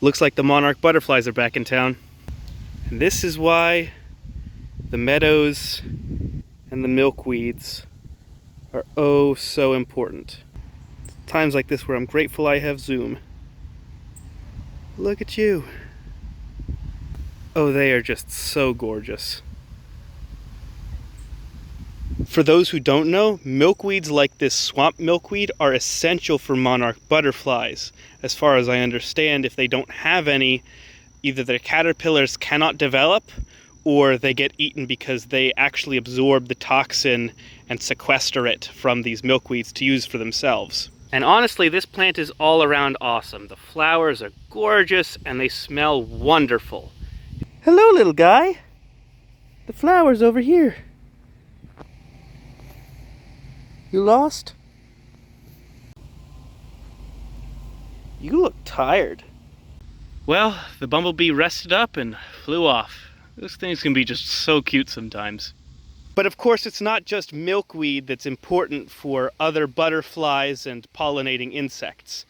Looks like the monarch butterflies are back in town. And this is why the meadows and the milkweeds are oh so important. Times like this where I'm grateful I have Zoom. Look at you. Oh, they are just so gorgeous. For those who don't know, milkweeds like this swamp milkweed are essential for monarch butterflies. As far as I understand, if they don't have any, either their caterpillars cannot develop or they get eaten because they actually absorb the toxin and sequester it from these milkweeds to use for themselves. And honestly, this plant is all around awesome. The flowers are gorgeous and they smell wonderful. Hello, little guy. The flower's over here. You lost? You look tired. Well, the bumblebee rested up and flew off. Those things can be just so cute sometimes. But of course, it's not just milkweed that's important for other butterflies and pollinating insects.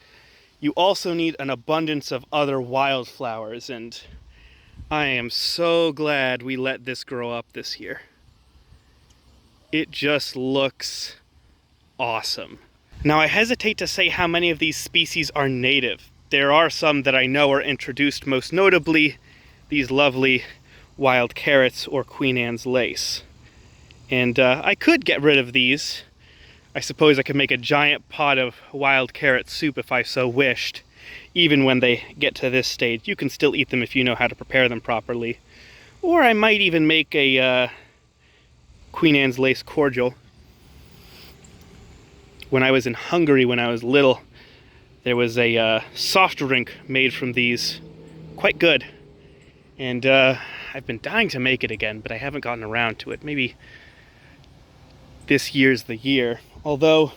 You also need an abundance of other wildflowers, and I am so glad we let this grow up this year. It just looks awesome. Now, I hesitate to say how many of these species are native. There are some that I know are introduced, most notably these lovely wild carrots or Queen Anne's lace. And I could get rid of these. I suppose I could make a giant pot of wild carrot soup if I so wished. Even when they get to this stage, you can still eat them if you know how to prepare them properly. Or I might even make a Queen Anne's lace cordial. When I was in Hungary when I was little, there was a soft drink made from these. Quite good. And I've been dying to make it again, but I haven't gotten around to it. Maybe this year's the year. Although,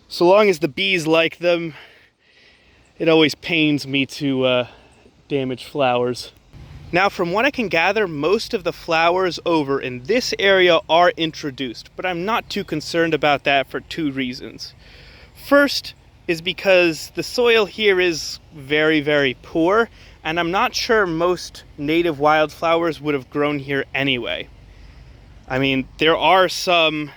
so long as the bees like them, it always pains me to damage flowers. Now, from what I can gather, most of the flowers over in this area are introduced, but I'm not too concerned about that for two reasons. First is because the soil here is very, very poor, and I'm not sure most native wildflowers would have grown here anyway. I mean, there are some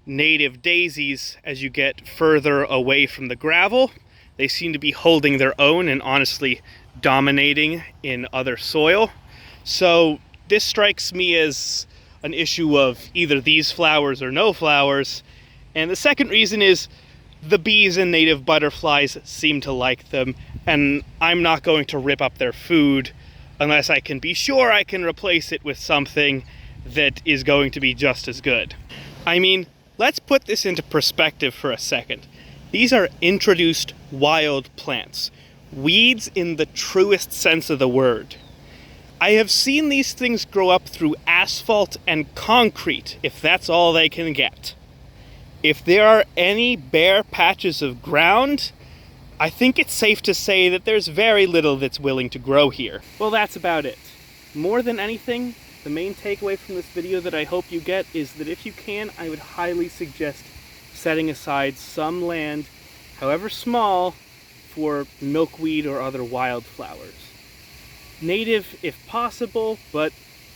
native daisies as you get further away from the gravel. They seem to be holding their own and honestly dominating in other soil. So this strikes me as an issue of either these flowers or no flowers. And the second reason is the bees and native butterflies seem to like them, and I'm not going to rip up their food unless I can be sure I can replace it with something that is going to be just as good. I mean, let's put this into perspective for a second. These are introduced wild plants. Weeds in the truest sense of the word. I have seen these things grow up through asphalt and concrete, if that's all they can get. If there are any bare patches of ground, I think it's safe to say that there's very little that's willing to grow here. Well, that's about it. More than anything, the main takeaway from this video that I hope you get is that if you can, I would highly suggest setting aside some land, however small, for milkweed or other wildflowers. Native if possible, but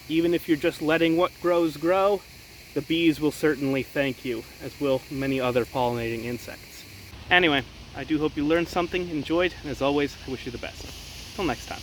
even if you're just letting what grows grow, the bees will certainly thank you, as will many other pollinating insects. Anyway, I do hope you learned something, enjoyed, and as always, I wish you the best. Till next time.